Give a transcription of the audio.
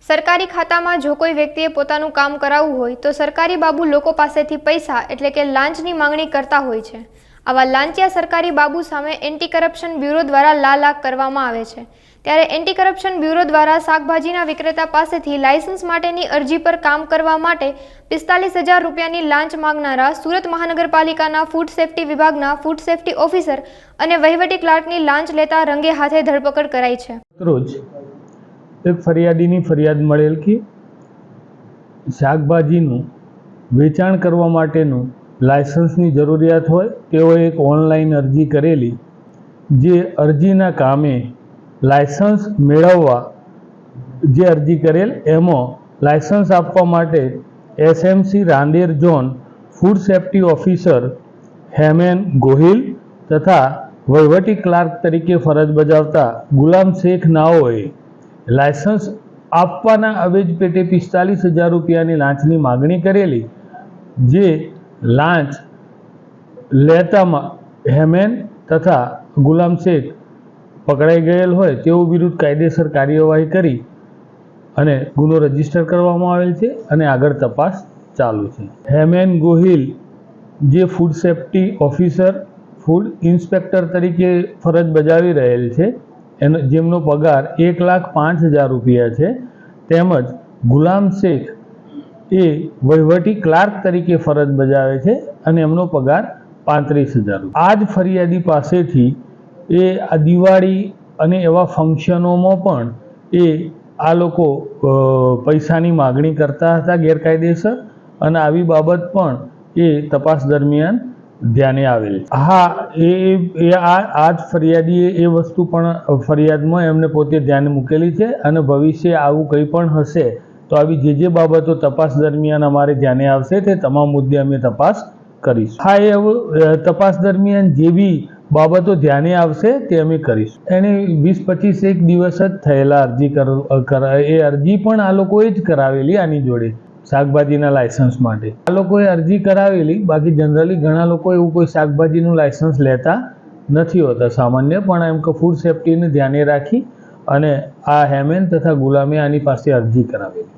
સરકારી ખાતામાં જો કોઈ વ્યક્તિએ પોતાનું કામ કરાવવું હોય તો સરકારી બાબુ લોકો પાસેથી પૈસા એટલે કે લાંચની માંગણી કરતા હોય છે। આવા લાંચિયા સરકારી બાબુ સામે એન્ટી કરપ્શન બ્યુરો દ્વારા લાલાક કરવામાં આવે છે। ત્યારે એન્ટી કરપ્શન બ્યુરો દ્વારા શાકભાજીના વિક્રેતા પાસેથી લાયસન્સ માટેની અરજી પર કામ કરવા માટે 45,000 રૂપિયાની લાંચ માંગનારા સુરત મહાનગરપાલિકાના ફૂડ સેફ્ટી વિભાગના ફૂડ સેફ્ટી ઓફિસર અને વહીવટી ક્લાર્કની લાંચ લેતા રંગે હાથે ધરપકડ કરાઈ છે। રોજ એક ફરિયાદીની ફરિયાદ મળેલ કે શાકભાજીનું વેચાણ કરવા માટેનું લાયસન્સની જરૂરિયાત હોય તેઓએ એક ઓનલાઈન અરજી કરેલી, જે અરજીના કામે લાયસન્સ મેળવવા જે અરજી કરેલ એમાં લાયસન્સ આપવા માટે SMC Rander zone food safety officer Hemen Gohil તથા વહીવટી ક્લાર્ક તરીકે ફરજ બજાવતા ગુલામ શેખ નાઓએ લાયસન્સ આપવાના અવેજ પેટે 45,000 રૂપિયાની લાંચની માગણી કરેલી, જે લાંચ લેતામાં હેમેન તથા ગુલામ શેખ પકડાઈ ગયેલ હોય તેઓ વિરુદ્ધ કાયદેસર કાર્યવાહી કરી અને ગુનો રજીસ્ટર કરવામાં આવેલ છે અને આગળ તપાસ ચાલુ છે। હેમેન ગોહિલ જે food safety officer food inspector તરીકે ફરજ બજાવી રહેલ છે, જેમનો પગાર 1,05,000 રૂપિયા છે, તેમજ ગુલામ શેખ એ વહીવટી ક્લાર્ક તરીકે ફરજ બજાવે છે અને એમનો પગાર 35,000 રૂપિયા। આ જ ફરિયાદી પાસેથી એ આ દિવાળી અને એવા ફંક્શનોમાં પણ આ લોકો પૈસાની માગણી કરતા હતા ગેરકાયદેસર, અને આવી બાબત પણ એ તપાસ દરમિયાન ધ્યાને આવેલ છે। હા, આ જ ફરિયાદીએ એ વસ્તુ પણ ફરિયાદમાં એમને પોતે ધ્યાને મૂકેલી છે અને ભવિષ્ય આવું કંઈ પણ હશે તો આવી જે બાબતો તપાસ દરમિયાન અમારે ધ્યાને આવશે તે તમામ મુદ્દે અમે તપાસ કરીશું। હા, એ હવે તપાસ દરમિયાન જે બી બાબતો ધ્યાને આવશે તે અમે કરીશું। એને 20-25 દિવસ જ થયેલા એ અરજી પણ આ લોકોએ જ કરાવેલી આની જોડે શાકભાજીના લાયસન્સ માટે આ લોકોએ અરજી કરાવેલી। બાકી જનરલી ઘણા લોકો એવું કોઈ શાકભાજીનું લાયસન્સ લેતા નથી હોતા સામાન્ય, પણ એમ કે ફૂડ સેફ્ટીને ધ્યાને રાખી અને આ હેમેન તથા ગુલામે આની પાસે અરજી કરાવેલી।